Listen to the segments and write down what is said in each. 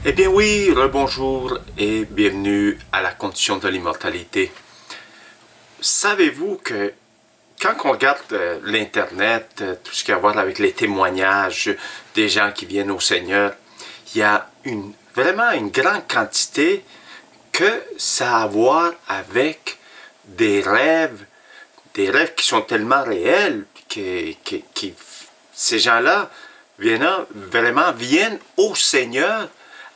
Eh bien oui, rebonjour et bienvenue à la condition de l'immortalité. Savez-vous que quand on regarde l'Internet, tout ce qui a à voir avec les témoignages des gens qui viennent au Seigneur, il y a vraiment une grande quantité que ça a à voir avec des rêves qui sont tellement réels que ces gens-là viennent au Seigneur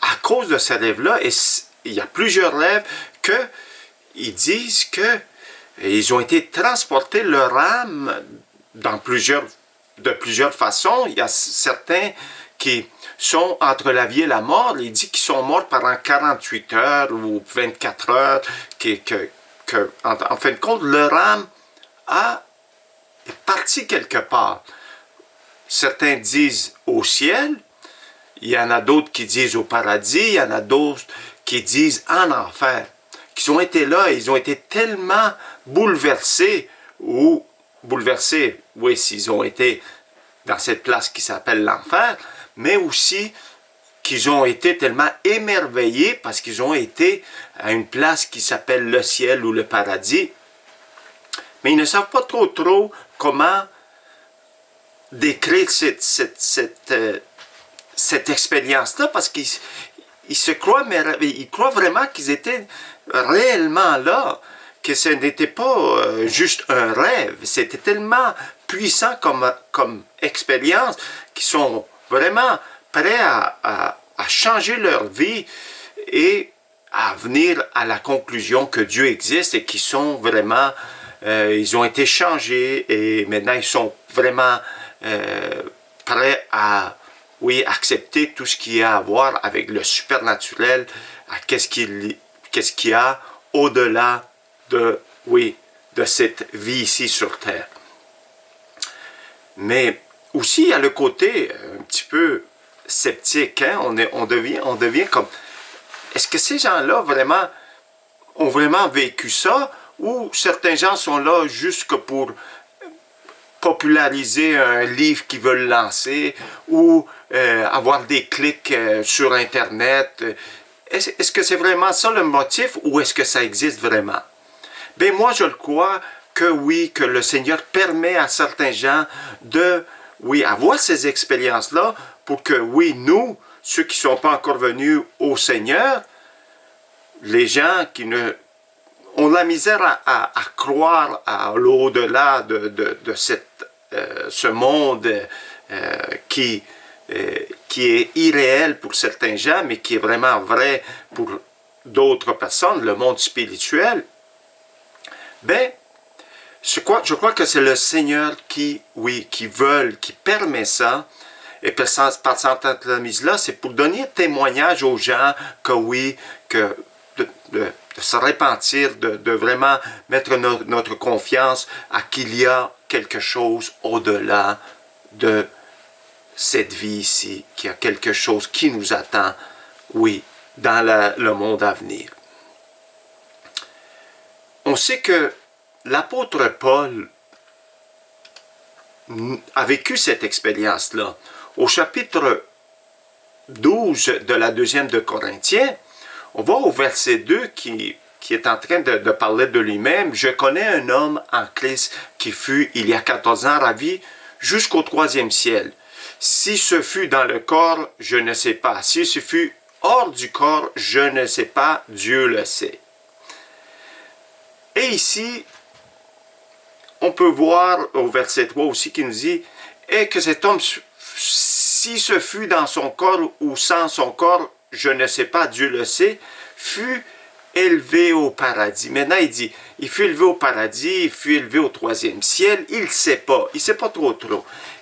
à cause de ces rêves-là. Et il y a plusieurs rêves que ils disent que ils ont été transportés leur âme de plusieurs façons. Il y a certains qui sont entre la vie et la mort. Il dit qu'ils sont morts pendant 48 heures ou 24 heures, en fin de compte, leur âme est partie quelque part. Certains disent au ciel, il y en a d'autres qui disent au paradis, il y en a d'autres qui disent en enfer, qui ont été là et ils ont été tellement bouleversés, oui, s'ils ont été dans cette place qui s'appelle l'enfer, mais aussi qu'ils ont été tellement émerveillés parce qu'ils ont été à une place qui s'appelle le ciel ou le paradis, mais ils ne savent pas trop comment décrire cette expérience-là parce qu'ils croient vraiment qu'ils étaient réellement là, que ce n'était pas juste un rêve. C'était tellement puissant comme expérience qu'ils sont vraiment prêts à changer leur vie et à venir à la conclusion que Dieu existe et qu'ils sont vraiment, ils ont été changés et maintenant ils sont vraiment prêts à, oui, accepter tout ce qui a à voir avec le supernaturel, à qu'est-ce qu'il y a au-delà de, oui, de cette vie ici sur Terre. Mais aussi, il y a le côté un petit peu sceptique, hein? On devient comme... Est-ce que ces gens-là ont vraiment vécu ça, ou certains gens sont là juste que pour populariser un livre qu'ils veulent lancer, ou avoir des clics sur Internet? Est-ce que c'est vraiment ça le motif, ou est-ce que ça existe vraiment? Ben moi, je le crois que oui, que le Seigneur permet à certains gens de, oui, avoir ces expériences-là pour que, oui, nous, ceux qui ne sont pas encore venus au Seigneur, les gens qui ne ont la misère à croire à l'au-delà de ce monde qui est irréel pour certains gens, mais qui est vraiment vrai pour d'autres personnes, le monde spirituel, ben, je crois que c'est le Seigneur qui permet ça. Et par cette entremise-là, c'est pour donner témoignage aux gens que oui, que de se repentir, de vraiment mettre notre confiance à qu'il y a quelque chose au-delà de cette vie ici, qu'il y a quelque chose qui nous attend, oui, dans le monde à venir. On sait que l'apôtre Paul a vécu cette expérience-là. Au chapitre 12 de la deuxième de Corinthiens, on va au verset 2 qui est en train de parler de lui-même. « Je connais un homme en Christ qui fut, il y a 14 ans, ravi jusqu'au 3e ciel. Si ce fut dans le corps, je ne sais pas. Si ce fut hors du corps, je ne sais pas. Dieu le sait. » Et ici, on peut voir au verset 3 aussi qui nous dit « Et que cet homme, si ce fut dans son corps ou sans son corps, je ne sais pas, Dieu le sait, fut élevé au paradis. » Maintenant, il dit, il fut élevé au paradis, il fut élevé au 3e ciel, il ne sait pas. Il ne sait pas trop.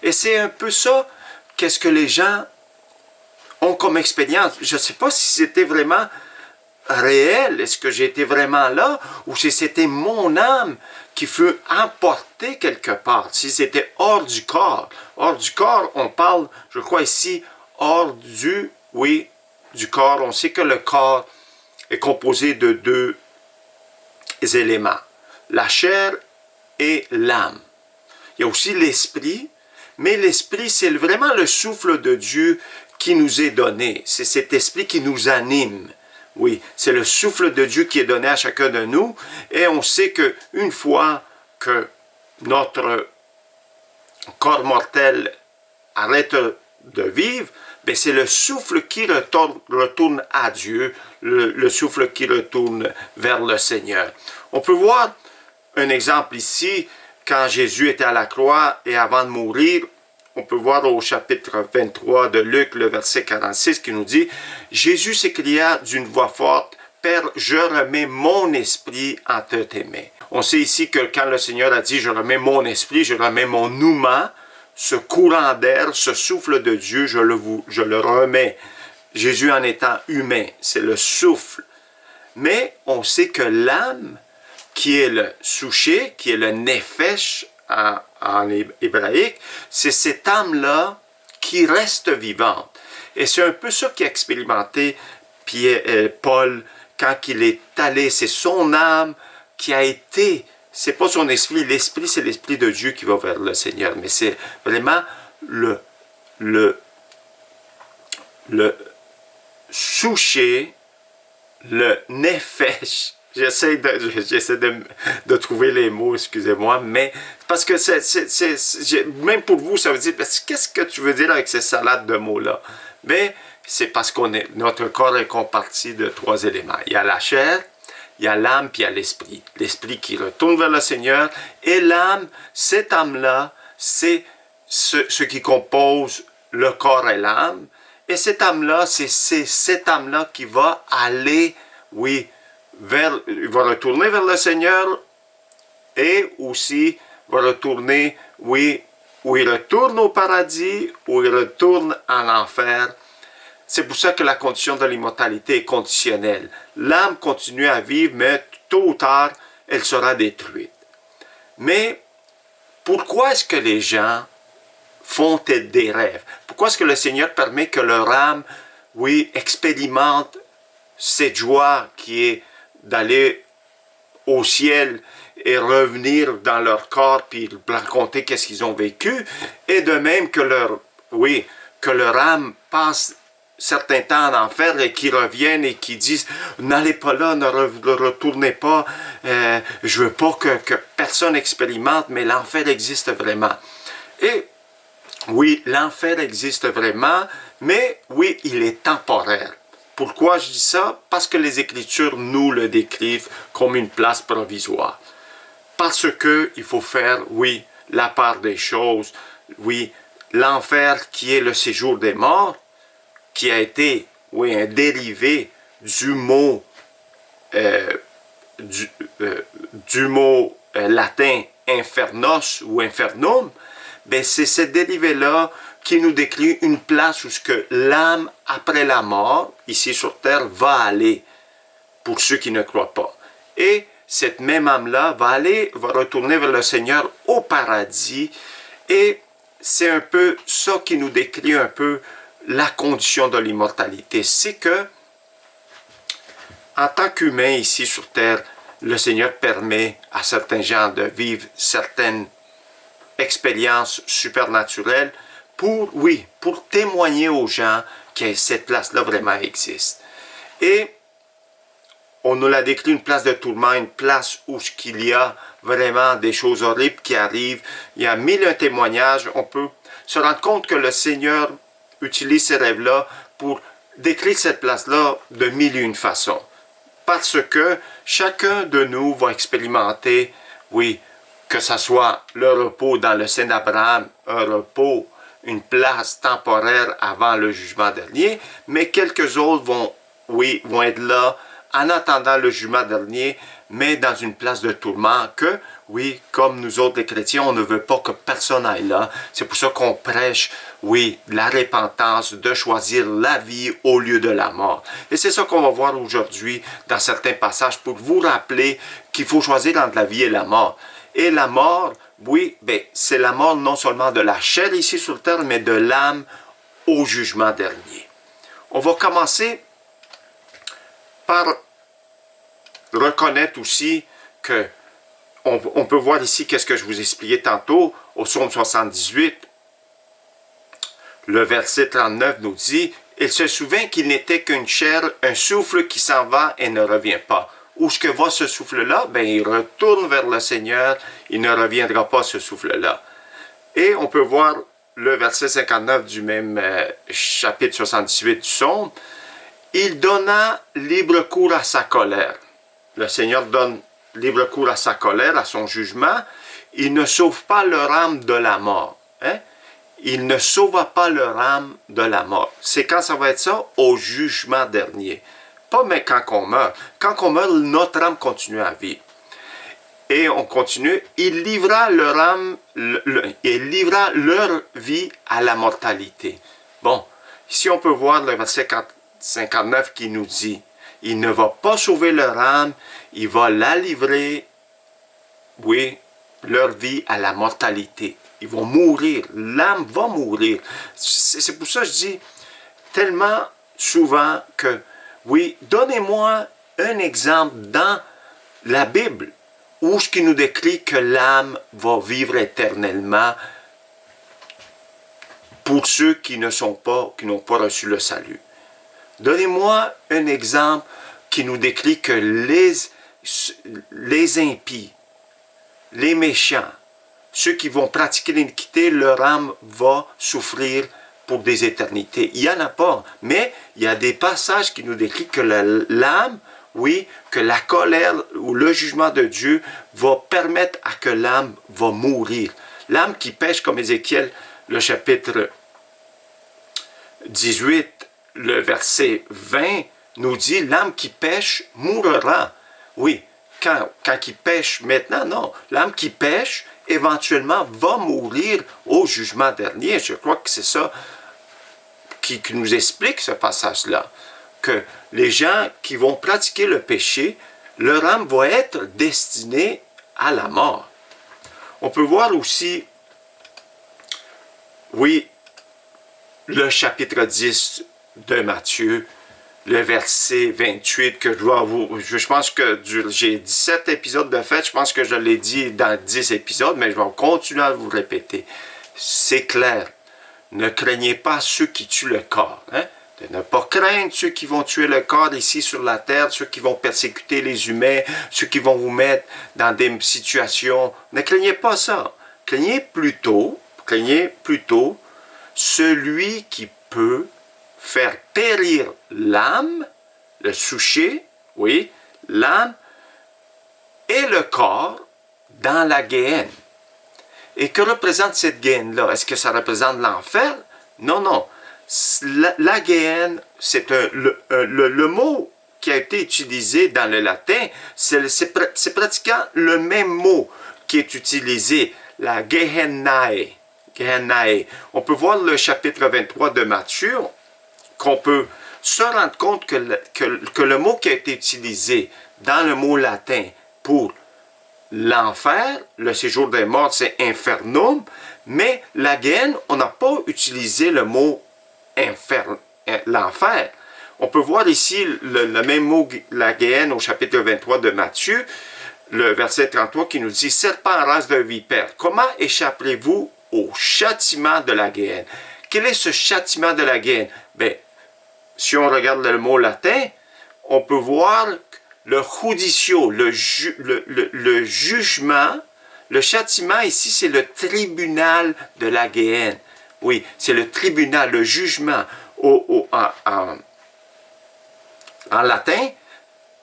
Et c'est un peu ça, qu'est-ce que les gens ont comme expérience. Je ne sais pas si c'était vraiment réel, est-ce que j'étais vraiment là, ou si c'était mon âme qui fut emportée quelque part, si c'était hors du corps. Hors du corps, on parle, je crois ici, hors du corps. On sait que le corps est composé de deux éléments, la chair et l'âme. Il y a aussi l'esprit, mais l'esprit, c'est vraiment le souffle de Dieu qui nous est donné. C'est cet esprit qui nous anime. Oui, c'est le souffle de Dieu qui est donné à chacun de nous. Et on sait qu'une fois que notre corps mortel arrête de vivre, ben c'est le souffle qui retourne à Dieu, le souffle qui retourne vers le Seigneur. On peut voir un exemple ici, quand Jésus était à la croix et avant de mourir, on peut voir au chapitre 23 de Luc, le verset 46, qui nous dit « Jésus s'écria d'une voix forte, « Père, je remets mon esprit entre tes mains. » On sait ici que quand le Seigneur a dit « Je remets mon esprit, je remets mon nouma », ce courant d'air, ce souffle de Dieu, je le remets. Jésus en étant humain, c'est le souffle. Mais on sait que l'âme, qui est le souché, qui est le nefesh en hébraïque, c'est cette âme-là qui reste vivante. Et c'est un peu ça qu'a expérimenté Paul quand il est allé. C'est son âme qui a été, c'est pas son esprit, l'esprit c'est l'esprit de Dieu qui va vers le Seigneur, mais c'est vraiment le souché, le nefesh. J'essaie de trouver les mots, excusez-moi, mais parce que même pour vous, ça veut dire, qu'est-ce que tu veux dire avec ces salades de mots-là? Mais c'est parce notre corps est comparti de 3 éléments. Il y a la chair, il y a l'âme, puis il y a l'esprit. L'esprit qui retourne vers le Seigneur, et l'âme, cette âme-là, c'est ce qui compose le corps et l'âme. Et cette âme-là, c'est cette âme-là qui va aller, oui, il va retourner vers le Seigneur et aussi va retourner, oui, où il retourne au paradis, où il retourne en enfer. C'est pour ça que la condition de l'immortalité est conditionnelle. L'âme continue à vivre, mais tôt ou tard, elle sera détruite. Mais pourquoi est-ce que les gens font des rêves? Pourquoi est-ce que le Seigneur permet que leur âme, oui, expérimente cette joie qui est d'aller au ciel et revenir dans leur corps puis raconter qu'est-ce qu'ils ont vécu, et de même que leur âme passe certain temps en enfer et qu'ils reviennent et qu'ils disent « N'allez pas là, ne retournez pas, je veux pas que personne expérimente, mais l'enfer existe vraiment. » Et oui, l'enfer existe vraiment, mais oui, il est temporaire. Pourquoi je dis ça? Parce que les Écritures nous le décrivent comme une place provisoire. Parce qu'il faut faire, oui, la part des choses. Oui, l'enfer qui est le séjour des morts, qui a été, oui, un dérivé du mot, latin infernos ou infernum, ben c'est ce dérivé-là qui nous décrit une place où ce que l'âme, après la mort, ici sur terre, va aller, pour ceux qui ne croient pas. Et cette même âme-là va retourner vers le Seigneur au paradis, et c'est un peu ça qui nous décrit un peu la condition de l'immortalité. C'est que, en tant qu'humain ici sur terre, le Seigneur permet à certains gens de vivre certaines expériences supernaturelles, pour témoigner aux gens que cette place-là vraiment existe. Et on nous l'a décrit une place de tourment, une place où il y a vraiment des choses horribles qui arrivent. Il y a 1001 témoignages. On peut se rendre compte que le Seigneur utilise ces rêves-là pour décrire cette place-là de 1001 façons. Parce que chacun de nous va expérimenter, oui, que ce soit le repos dans le sein d'Abraham, un repos, une place temporaire avant le jugement dernier, mais quelques autres vont être là en attendant le jugement dernier, mais dans une place de tourment que, oui, comme nous autres les chrétiens, on ne veut pas que personne aille là. C'est pour ça qu'on prêche, oui, la repentance, de choisir la vie au lieu de la mort. Et c'est ça qu'on va voir aujourd'hui dans certains passages pour vous rappeler qu'il faut choisir entre la vie et la mort. Et la mort, oui, c'est la mort non seulement de la chair ici sur terre, mais de l'âme au jugement dernier. On va commencer par reconnaître aussi que on peut voir ici qu'est-ce que je vous expliquais tantôt au psaume 78. Le verset 39 nous dit, « Il se souvint qu'il n'était qu'une chair, un souffle qui s'en va et ne revient pas. » Où est-ce que va ce souffle-là? Ben, il retourne vers le Seigneur, il ne reviendra pas ce souffle-là. Et on peut voir le verset 59 du même chapitre 78 du Psaume. « Il donna libre cours à sa colère. » Le Seigneur donne libre cours à sa colère, à son jugement. Il ne sauve pas leur âme de la mort. Hein? Il ne sauva pas leur âme de la mort. C'est quand ça va être ça? Au jugement dernier. Pas mais quand on meurt. Quand on meurt, notre âme continue à vivre. Et on continue. Il livra leur âme, il livra leur vie à la mortalité. Bon, ici on peut voir le verset 59 qui nous dit, il ne va pas sauver leur âme, il va la livrer, oui, leur vie à la mortalité. Ils vont mourir, l'âme va mourir. C'est pour ça que je dis tellement souvent que, oui, donnez-moi un exemple dans la Bible où ce qui nous décrit que l'âme va vivre éternellement pour ceux qui ne sont pas, qui n'ont pas reçu le salut. Donnez-moi un exemple qui nous décrit que les impies, les méchants, ceux qui vont pratiquer l'iniquité, leur âme va souffrir pour des éternités. Il n'y en a pas, mais il y a des passages qui nous décrivent que l'âme, oui, que la colère ou le jugement de Dieu va permettre à que l'âme va mourir. L'âme qui pêche, comme Ézéchiel, le chapitre 18, le verset 20, nous dit, l'âme qui pêche mourra. Oui, quand il pêche maintenant, non. L'âme qui pêche, éventuellement, va mourir au jugement dernier. Je crois que c'est ça qui nous explique ce passage-là. Que les gens qui vont pratiquer le péché, leur âme va être destinée à la mort. On peut voir aussi, oui, le chapitre 10 de Matthieu, le verset 28, que je pense que j'ai 17 épisodes de fait, je pense que je l'ai dit dans 10 épisodes, mais je vais continuer à vous répéter. C'est clair, ne craignez pas ceux qui tuent le corps, hein? De ne pas craindre ceux qui vont tuer le corps ici sur la terre, ceux qui vont persécuter les humains, ceux qui vont vous mettre dans des situations. Ne craignez pas ça. Craignez plutôt celui qui peut faire périr l'âme, le souché, oui, l'âme et le corps dans la Guéhenne. Et que représente cette Guéhenne-là? Est-ce que ça représente l'enfer? Non, non. La Guéhenne, c'est le mot qui a été utilisé dans le latin, c'est pratiquement le même mot qui est utilisé, la Gehennae. On peut voir le chapitre 23 de Matthieu, qu'on peut se rendre compte que le mot qui a été utilisé dans le mot latin pour l'enfer, le séjour des morts, c'est infernum, mais la Guéhenne, on n'a pas utilisé le mot l'enfer. On peut voir ici le même mot, la Guéhenne, au chapitre 23 de Matthieu, le verset 33 qui nous dit « Serpent race de vipère, comment échapperez-vous au châtiment de la Guéhenne? » Quel est ce châtiment de la Guéhenne? Bien, si on regarde le mot latin, on peut voir le judicio, le jugement, le châtiment ici, c'est le tribunal de la Guéhenne. Oui, c'est le tribunal, le jugement. En latin,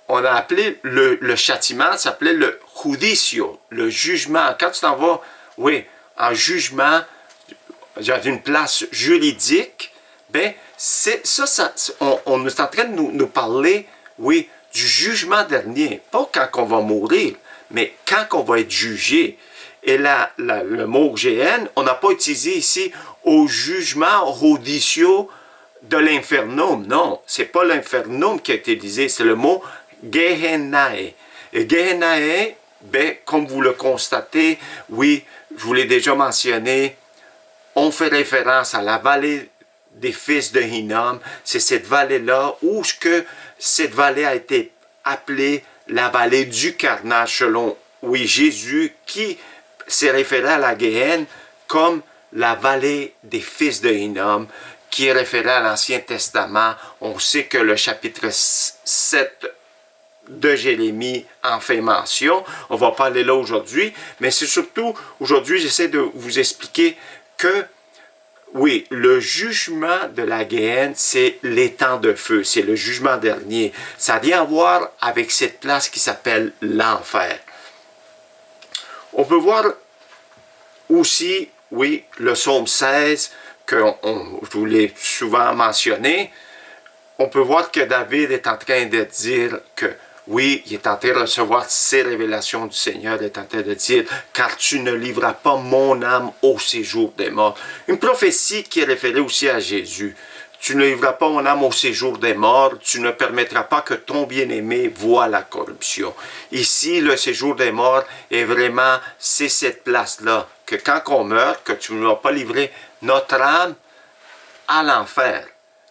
on a appelé le châtiment, ça s'appelait le judicio, le jugement. Quand tu t'en vas, oui, en jugement, dans une place juridique, ben, on est en train de nous parler, oui, du jugement dernier. Pas quand on va mourir, mais quand on va être jugé. Et le mot Géhenne, on n'a pas utilisé ici au jugement judicio de l'infernum. Non, c'est pas l'infernum qui a été utilisé, c'est le mot Gehennae. Et Gehennae, ben, comme vous le constatez, oui, je vous l'ai déjà mentionné, on fait référence à la vallée des fils de Hinnom. C'est cette vallée-là où cette vallée a été appelée la vallée du carnage selon, oui, Jésus qui s'est référé à la Guéhenne comme la vallée des fils de Hinnom, qui est référé à l'Ancien Testament. On sait que le chapitre 7 de Jérémie en fait mention. On ne va pas aller là aujourd'hui, mais c'est surtout, aujourd'hui, j'essaie de vous expliquer que, oui, le jugement de la Géhenne, c'est l'étang de feu, c'est le jugement dernier. Ça n'a rien à voir avec cette place qui s'appelle l'enfer. On peut voir aussi, oui, le psaume 16, que je vous l'ai souvent mentionné. On peut voir que David est en train de dire que, oui, il est en train de recevoir ces révélations du Seigneur, il est en train de dire « Car tu ne livreras pas mon âme au séjour des morts ». Une prophétie qui est référée aussi à Jésus. Tu ne livreras pas mon âme au séjour des morts, tu ne permettras pas que ton bien-aimé voie la corruption. Ici, le séjour des morts est vraiment, c'est cette place-là, que quand on meurt, que tu ne vas pas livrer notre âme à l'enfer.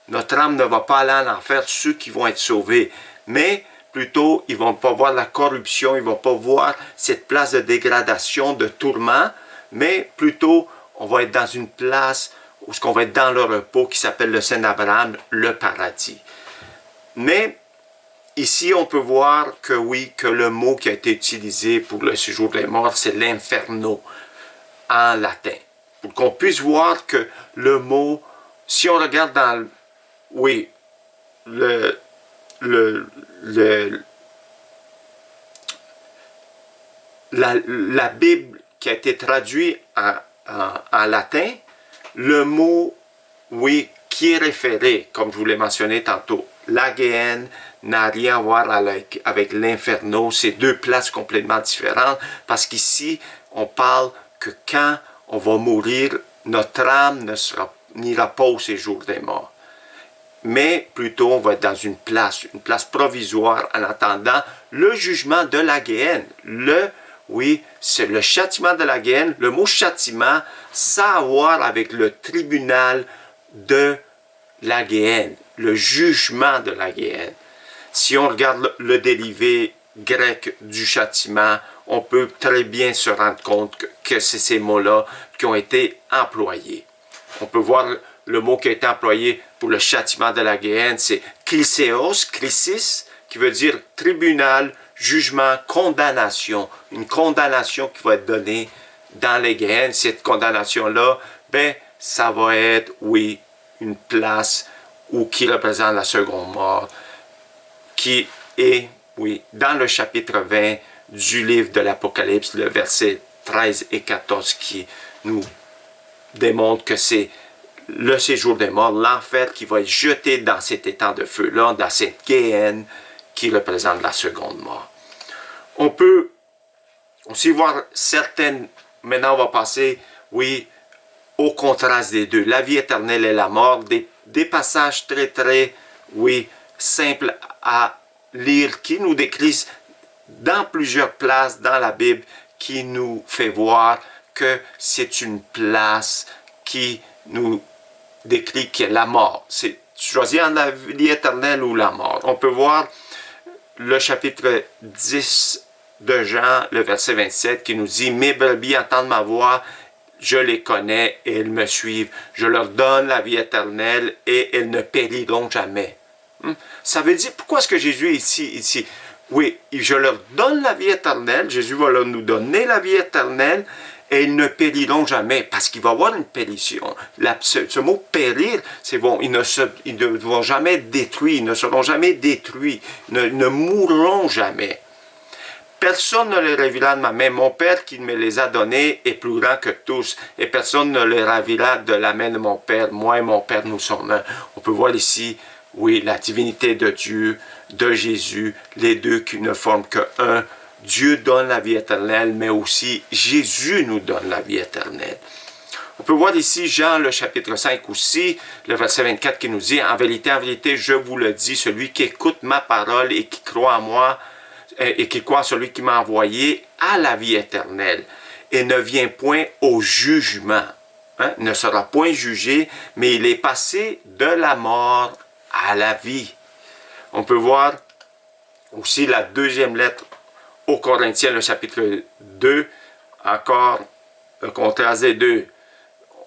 Notre âme ne va pas aller en enfer, ceux qui vont être sauvés, mais plutôt, ils ne vont pas voir la corruption, ils ne vont pas voir cette place de dégradation, de tourment, mais plutôt, on va être dans une place où on va être dans le repos qui s'appelle le Saint Abraham, le paradis. Mais ici, on peut voir que oui, que le mot qui a été utilisé pour le séjour des morts, c'est l'inferno en latin. Pour qu'on puisse voir que le mot, si on regarde dans, oui, la Bible qui a été traduite en latin, le mot, oui, qui est référé, comme je vous l'ai mentionné tantôt, la Géhenne n'a rien à voir avec l'inferno, c'est deux places complètement différentes, parce qu'ici, on parle que quand on va mourir, notre âme n'ira pas au séjour des morts. Mais plutôt, on va être dans une place provisoire en attendant le jugement de la Géhenne. Oui, c'est le châtiment de la Géhenne. Le mot châtiment, ça a à voir avec le tribunal de la Géhenne, le jugement de la Géhenne. Si on regarde le dérivé grec du châtiment, on peut très bien se rendre compte que c'est ces mots-là qui ont été employés. On peut voir le mot qui a été employé pour le châtiment de la Géhenne, c'est kriseos, krisis, qui veut dire tribunal, jugement, condamnation. Une condamnation qui va être donnée dans les Géhennes. Cette condamnation-là, ben, ça va être, oui, une place qui représente la seconde mort, qui est, oui, dans le chapitre 20 du livre de l'Apocalypse, le verset 13 et 14, qui nous démontre que c'est le séjour des morts, l'enfer qui va être jeté dans cet étang de feu-là, dans cette Géhenne qui représente la seconde mort. On peut aussi voir certaines, maintenant on va passer, oui, au contraste des deux, la vie éternelle et la mort, des passages très, oui, simples à lire, qui nous décrivent dans plusieurs places dans la Bible, qui nous fait voir que c'est une place qui nous décrit que la mort. C'est choisir la vie éternelle ou la mort. On peut voir le chapitre 10 de Jean, le verset 27, qui nous dit « Mes brebis entendent ma voix, je les connais et elles me suivent. Je leur donne la vie éternelle et elles ne périront jamais. » Ça veut dire, pourquoi est-ce que Jésus est ici? Oui, je leur donne la vie éternelle, Jésus va nous donner la vie éternelle, et ils ne périront jamais, parce qu'il va y avoir une pérition. Ce mot « périr », c'est bon, ils ne vont jamais être détruits, ils ne seront jamais détruits, ils ne mourront jamais. Personne ne les ravira de ma main. Mon Père qui me les a donnés est plus grand que tous, et personne ne les ravira de la main de mon Père. Moi et mon Père, nous sommes un. On peut voir ici, oui, la divinité de Dieu, de Jésus, les deux qui ne forment qu'un. Dieu donne la vie éternelle, mais aussi Jésus nous donne la vie éternelle. On peut voir ici Jean, le chapitre 5 aussi, le verset 24 qui nous dit « En vérité, je vous le dis, celui qui écoute ma parole et qui croit en moi, et qui croit en celui qui m'a envoyé, a la vie éternelle, et ne vient point au jugement. » Ne sera point jugé, mais il est passé de la mort à la vie. On peut voir aussi la deuxième lettre aux Corinthiens, le chapitre 2, encore le contraste des deux.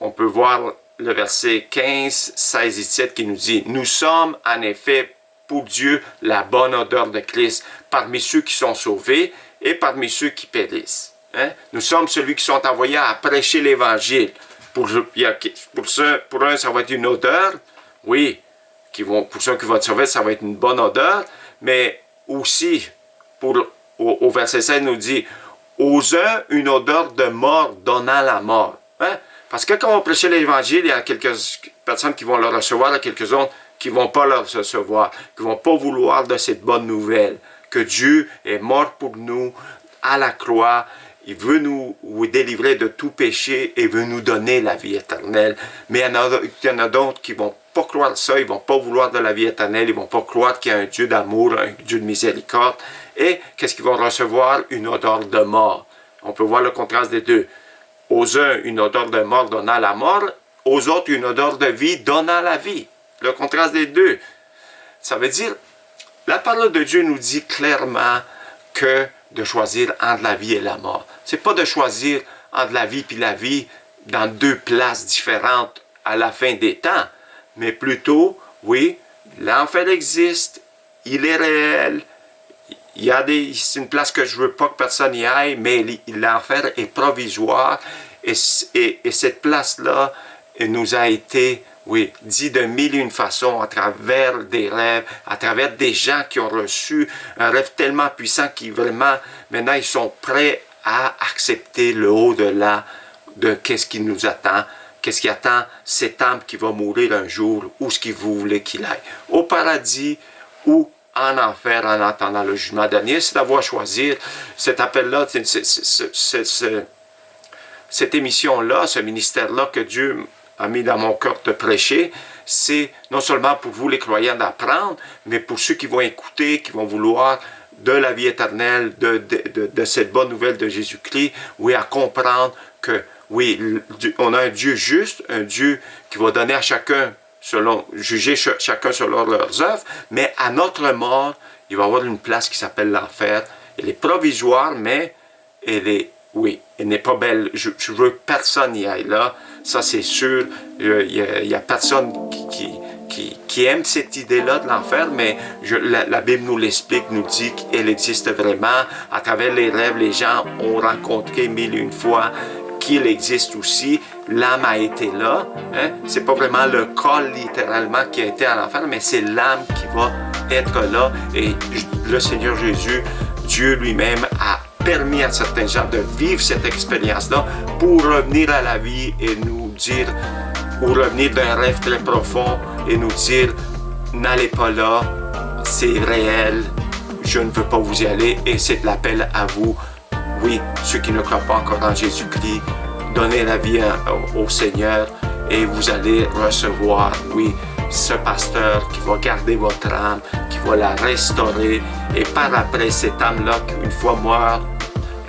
on peut voir le verset 15, 16 et 17 qui nous dit « Nous sommes en effet pour Dieu la bonne odeur de Christ parmi ceux qui sont sauvés et parmi ceux qui périssent. Hein? Nous sommes celui qui sont envoyés à prêcher l'Évangile. Pour un, ça va être une odeur, oui, pour ceux qui vont être sauvés, ça va être une bonne odeur, mais aussi, au verset 16, nous dit « Aux uns, une odeur de mort donnant la mort. Hein? » Parce que quand on prêche l'Évangile, il y a quelques personnes qui vont le recevoir, il y a quelques autres qui ne vont pas le recevoir, qui ne vont pas vouloir de cette bonne nouvelle, que Dieu est mort pour nous à la croix, il veut nous délivrer de tout péché et veut nous donner la vie éternelle. Mais il y en a d'autres qui ne vont pas croire ça, ils ne vont pas vouloir de la vie éternelle, ils ne vont pas croire qu'il y a un Dieu d'amour, un Dieu de miséricorde. Et qu'est-ce qu'ils vont recevoir? Une odeur de mort. On peut voir le contraste des deux. Aux uns, une odeur de mort donnant la mort, aux autres, une odeur de vie donnant la vie. Le contraste des deux. Ça veut dire, la parole de Dieu nous dit clairement que de choisir entre la vie et la mort. Ce n'est pas de choisir entre la vie et la vie dans deux places différentes à la fin des temps, mais plutôt, oui, l'enfer existe, il est réel, c'est une place que je ne veux pas que personne y aille, mais l'enfer est provisoire et cette place-là nous a été, oui, dit de mille et une façons à travers des rêves, à travers des gens qui ont reçu un rêve tellement puissant qui vraiment, maintenant, ils sont prêts à accepter le au-delà de qu'est-ce qui nous attend, qu'est-ce qui attend cette âme qui va mourir un jour, où ce qu'il vous voulez qu'il aille, au paradis ou en enfer en attendant le jugement dernier. C'est d'avoir choisi cet appel-là, cette émission-là, ce ministère-là que Dieu a mis dans mon cœur de prêcher, c'est non seulement pour vous les croyants d'apprendre, mais pour ceux qui vont écouter, qui vont vouloir de la vie éternelle, de cette bonne nouvelle de Jésus-Christ, oui, à comprendre que, oui, on a un Dieu juste, un Dieu qui va donner à chacun, juger chacun selon leurs œuvres, mais à notre mort, il va y avoir une place qui s'appelle l'enfer. Elle est provisoire, mais elle est, oui, elle n'est pas belle. Je veux que personne y aille là. Ça, c'est sûr. Il y a personne qui aime cette idée-là de l'enfer, mais la Bible nous l'explique, nous dit qu'elle existe vraiment. À travers les rêves, les gens ont rencontré mille et une fois qu'il existe aussi. L'âme a été là. Hein? C'est pas vraiment le corps littéralement qui a été à l'enfer, mais c'est l'âme qui va être là. Et le Seigneur Jésus, Dieu lui-même, a permis à certains gens de vivre cette expérience-là pour revenir à la vie et nous dire, ou revenir d'un rêve très profond et nous dire, n'allez pas là, c'est réel, je ne veux pas vous y aller, et c'est l'appel à vous, oui, ceux qui ne croient pas encore en Jésus-Christ, donnez la vie au Seigneur et vous allez recevoir, oui, ce pasteur qui va garder votre âme, qui va la restaurer, et par après, cette âme-là, une fois morte,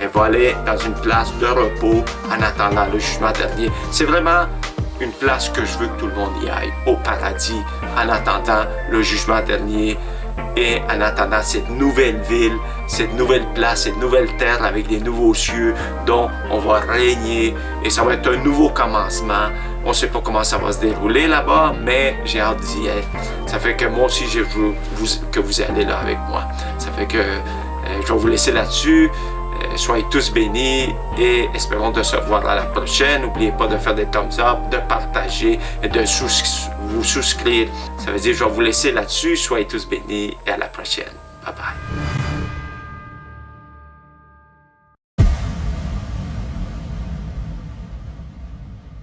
elle va aller dans une place de repos en attendant le jugement dernier. C'est vraiment une place que je veux que tout le monde y aille, au paradis, en attendant le jugement dernier et en attendant cette nouvelle ville, cette nouvelle place, cette nouvelle terre avec des nouveaux cieux dont on va régner et ça va être un nouveau commencement. On ne sait pas comment ça va se dérouler là-bas, mais j'ai hâte d'y être. Ça fait que moi aussi, je veux que vous allez là avec moi. Ça fait que je vais vous laisser là-dessus. Soyez tous bénis et espérons de se voir à la prochaine. N'oubliez pas de faire des thumbs up, de partager et de vous souscrire. Ça veut dire que je vais vous laisser là-dessus. Soyez tous bénis et à la prochaine. Bye bye.